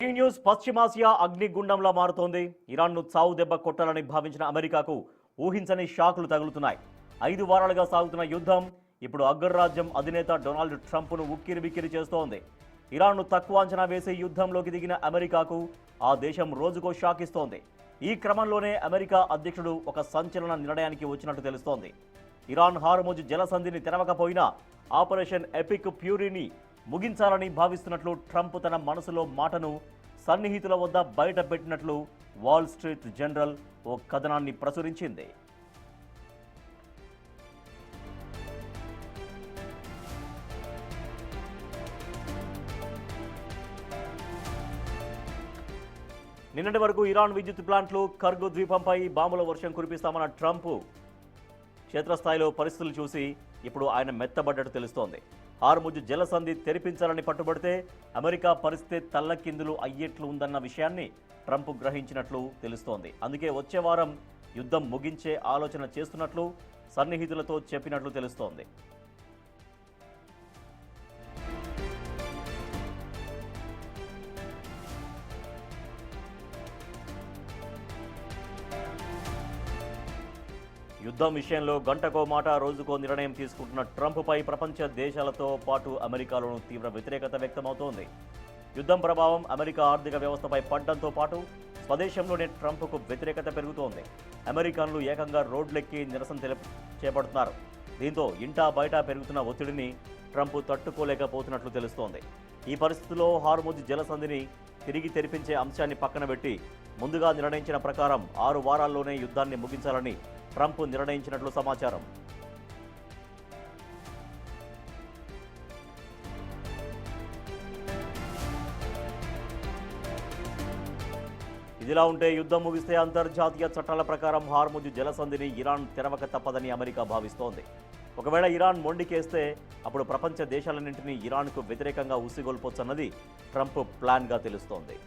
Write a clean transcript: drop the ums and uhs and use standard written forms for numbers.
ఈ న్యూస్ పశ్చిమాసియా అగ్నిగుండంలా మారుతోంది. ఇరాన్ను చావు దెబ్బ కొట్టాలని భావించిన అమెరికాకు ఊహించని షాకులు తగులుతున్నాయి. 5 వారాలుగా సాగుతున్న యుద్ధం ఇప్పుడు అగ్రరాజ్యం అధినేత డొనాల్డ్ ట్రంప్ను ఉక్కిరిబిక్కిరి చేస్తోంది. ఇరాన్ను తక్కువ అంచనా వేసి యుద్ధంలోకి దిగిన అమెరికాకు ఆ దేశం రోజుకో షాక్ ఇస్తోంది. ఈ క్రమంలోనే అమెరికా అధ్యక్షుడు ఒక సంచలన నిర్ణయానికి వచ్చినట్టు తెలుస్తోంది. ఇరాన్ హార్ముజ్ జలసంధిని తెరవకపోయినా ఆపరేషన్ ఎపిక్ ఫ్యూరీని ముగించాలని భావిస్తున్నట్లు ట్రంప్ తన మనసులో మాటను సన్నిహితుల వద్ద బయట పెట్టినట్లు వాల్ స్ట్రీట్ జర్నల్ ఓ కథనాన్ని ప్రచురించింది. నిన్నటి వరకు ఇరాన్ విద్యుత్ ప్లాంట్లు ఖర్గు ద్వీపంపై బాంబుల వర్షం కురిపిస్తామన్న ట్రంప్ క్షేత్రస్థాయిలో పరిస్థితులు చూసి ఇప్పుడు ఆయన మెత్తబడ్డట్టు తెలుస్తోంది. హార్ముజ్ జలసంధి తెరిపించాలని పట్టుబడితే అమెరికా పరిస్థితి తల్లకిందులు అయ్యేట్లు ఉందన్న విషయాన్ని ట్రంప్ గ్రహించినట్లు తెలుస్తోంది. అందుకే వచ్చే వారం యుద్ధం ముగించే ఆలోచన చేస్తున్నట్లు సన్నిహితులతో చెప్పినట్లు తెలుస్తోంది. యుద్ధం విషయంలో గంటకో మాట రోజుకో నిర్ణయం తీసుకుంటున్న ట్రంప్పై ప్రపంచ దేశాలతో పాటు అమెరికాలోనూ తీవ్ర వ్యతిరేకత వ్యక్తమవుతోంది. యుద్ధం ప్రభావం అమెరికా ఆర్థిక వ్యవస్థపై పడడంతో పాటు స్వదేశంలోనే ట్రంప్కు వ్యతిరేకత పెరుగుతోంది. అమెరికన్లు ఏకంగా రోడ్లెక్కి నిరసన చేపడుతున్నారు. దీంతో ఇంటా బయట పెరుగుతున్న ఒత్తిడిని ట్రంప్ తట్టుకోలేకపోతున్నట్లు తెలుస్తోంది. ఈ పరిస్థితుల్లో హార్ముజ్ జలసంధిని తిరిగి తెరిపించే అంశాన్ని పక్కన పెట్టి ముందుగా నిర్ణయించిన ప్రకారం 6 వారాల్లోనే యుద్ధాన్ని ముగించాలని ట్రంప్ నిర్ణయించినట్లు సమాచారం. ఇదిలా ఉంటే యుద్ధం ముగిస్తే అంతర్జాతీయ చట్టాల ప్రకారం హార్ముజ్ జలసంధిని ఇరాన్ తెరవక తప్పదని అమెరికా భావిస్తోంది. ఒకవేళ ఇరాన్ మొండికేస్తే అప్పుడు ప్రపంచ దేశాలన్నింటినీ ఇరాన్కు వ్యతిరేకంగా ఉసిగొల్పొచ్చన్నది ట్రంప్ ప్లాన్గా తెలుస్తోంది.